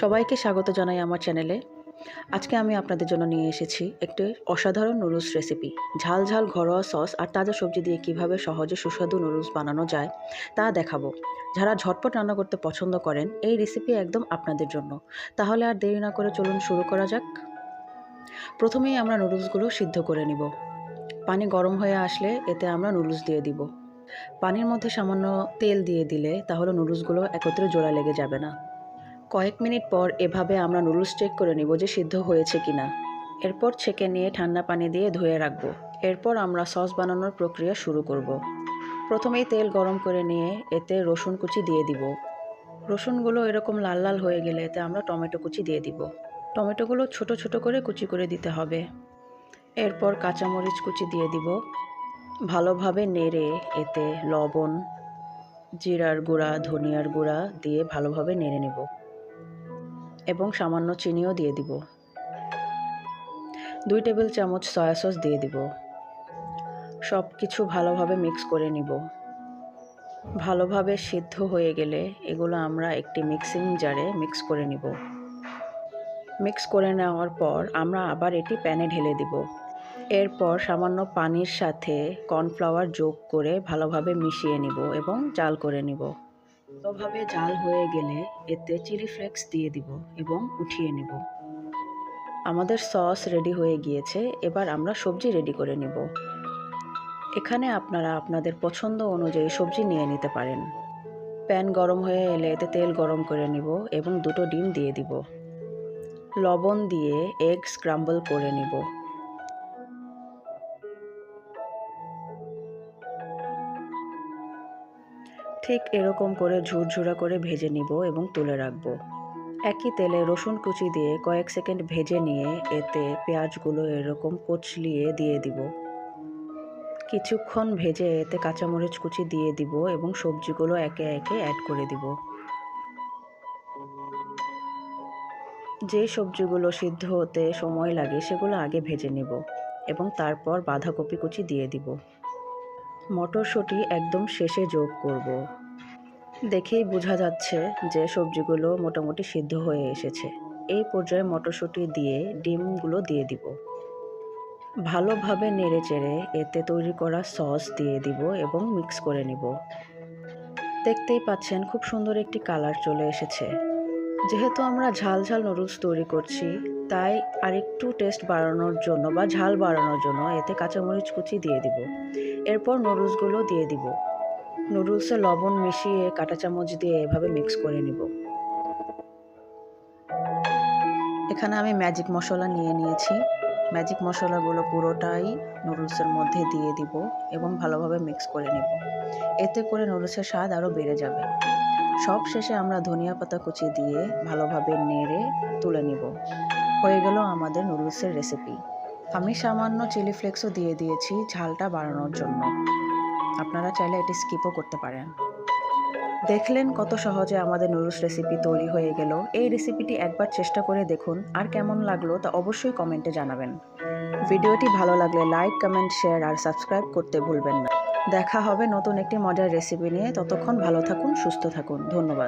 সবাইকে স্বাগত জানাই আমার চ্যানেলে। আজকে আমি আপনাদের জন্য নিয়ে এসেছি একটি অসাধারণ নুডলস রেসিপি। ঝাল ঝাল ঘরোয়া সস আর তাজা সবজি দিয়ে কিভাবে সহজে সুস্বাদু নুডলস বানানো যায় তা দেখাবো। যারা ঝটপট রান্না করতে পছন্দ করেন এই রেসিপি একদম আপনাদের জন্য। তাহলে আর দেরি না করে চলুন শুরু করা যাক। প্রথমেই আমরা নুডলসগুলো সিদ্ধ করে নিব। পানি গরম হয়ে আসলে এতে আমরা নুডলস দিয়ে দিব। পানির মধ্যে সামান্য তেল দিয়ে দিলে তাহলে নুডলসগুলো একত্রে জোড়া লেগে যাবে না। কয়েক মিনিট পর এভাবে আমরা নুডলস চেক করে নিব যে সিদ্ধ হয়েছে কিনা। এরপর ছেঁকে নিয়ে ঠান্ডা পানি দিয়ে ধুয়ে রাখবো। এরপর আমরা সস বানানোর প্রক্রিয়া শুরু করব। প্রথমেই তেল গরম করে নিয়ে এতে রসুন কুচি দিয়ে দিব। রসুনগুলো এরকম লাল লাল হয়ে গেলে এতে আমরা টমেটো কুচি দিয়ে দিব। টমেটোগুলো ছোট ছোট করে কুচি করে দিতে হবে। এরপর কাঁচামরিচ কুচি দিয়ে দিব। ভালোভাবে নেড়ে এতে লবণ, জিরার গুঁড়া, ধনিয়ার গুঁড়া দিয়ে ভালোভাবে নেড়ে নেব এবং সামান্য চিনিও দিয়ে দিব। 2 টেবিল চামচ সয়া সস দিয়ে দিব। সব কিছু ভালোভাবে মিক্স করে নিব। ভালোভাবে সিদ্ধ হয়ে গেলে এগুলো আমরা একটি মিক্সিং জারে মিক্স করে নিব। মিক্স করে নেওয়ার পর আমরা আবার এটি প্যানে ঢেলে দিব। এরপর সামান্য পানির সাথে কর্নফ্লাওয়ার যোগ করে ভালোভাবে মিশিয়ে নিব এবং জাল করে নিব। ভালোভাবে জাল হয়ে গেলে এতে চিলি ফ্লেক্স দিয়ে দিব এবং উঠিয়ে নেব। আমাদের সস রেডি হয়ে গিয়েছে। এবার আমরা সবজি রেডি করে নেব। এখানে আপনারা আপনাদের পছন্দ অনুযায়ী সবজি নিয়ে নিতে পারেন। প্যান গরম হয়ে এলে এতে তেল গরম করে নিব এবং 2টো ডিম দিয়ে দিব। লবণ দিয়ে এগ স্ক্রাম্বল করে নিব। ঠিক এরকম করে ঝুরঝুরা করে ভেজে নিব এবং তুলে রাখব। একই তেলে রসুন কুচি দিয়ে কয়েক সেকেন্ড ভেজে নিয়ে এতে পেঁয়াজগুলো এরকম কুচলিয়ে দিয়ে দিব। কিছুক্ষণ ভেজে এতে কাঁচামরিচ কুচি দিয়ে দিব এবং সবজিগুলো একে একে অ্যাড করে দিব। যে সবজিগুলো সিদ্ধ হতে সময় লাগে সেগুলো আগে ভেজে নিব এবং তারপর বাঁধাকপি কুচি দিয়ে দিব। মটরশুঁটি একদম শেষে যোগ করব। দেখেই বোঝা যাচ্ছে যে সবজিগুলো মোটামুটি সিদ্ধ হয়ে এসেছে। এই পর্যায়ে মটরশুঁটি দিয়ে ডিমগুলো দিয়ে দিব। ভালোভাবে নেড়েচেড়ে এতে তৈরি করা সস দিয়ে দিব এবং মিক্স করে নিব। দেখতেই পাচ্ছেন খুব সুন্দর একটি কালার চলে এসেছে। যেহেতু আমরা ঝাল ঝাল নুডলস তৈরি করছি তাই আরেকটু টেস্ট বাড়ানোর জন্য বা ঝাল বাড়ানোর জন্য এতে কাঁচামরিচ কুচি দিয়ে দিব। এরপর নুডলসগুলো দিয়ে দিব। নুডলসে লবণ মিশিয়ে কাঁটা চামচ দিয়ে এভাবে মিক্স করে নিব। এখানে আমি ম্যাজিক মশলা নিয়ে নিয়েছি। ম্যাজিক মশলাগুলো পুরোটাই নুডলসের মধ্যে দিয়ে দিব এবং ভালোভাবে মিক্স করে নিব। এতে করে নুডলসের স্বাদ আরও বেড়ে যাবে। সব শেষে আমরা ধনিয়া পাতা কুচি দিয়ে ভালোভাবে নেড়ে তুলে নিব। হয়ে গেল আমাদের নুডলসের রেসিপি। আমি সামান্য চিলি ফ্লেক্সও দিয়ে দিয়েছি ঝালটা বাড়ানোর জন্য। আপনারা চাইলে এটি স্কিপও করতে পারেন। দেখলেন কত সহজে আমাদের নুডলস রেসিপি তৈরি হয়ে গেল। এই রেসিপিটি একবার চেষ্টা করে দেখুন আর কেমন লাগলো তা অবশ্যই কমেন্টে জানাবেন। ভিডিওটি ভালো লাগলে লাইক, কমেন্ট, শেয়ার আর সাবস্ক্রাইব করতে ভুলবেন না। দেখা হবে নতুন একটি মজার রেসিপি নিয়ে। ততক্ষণ ভালো থাকুন, সুস্থ থাকুন। ধন্যবাদ।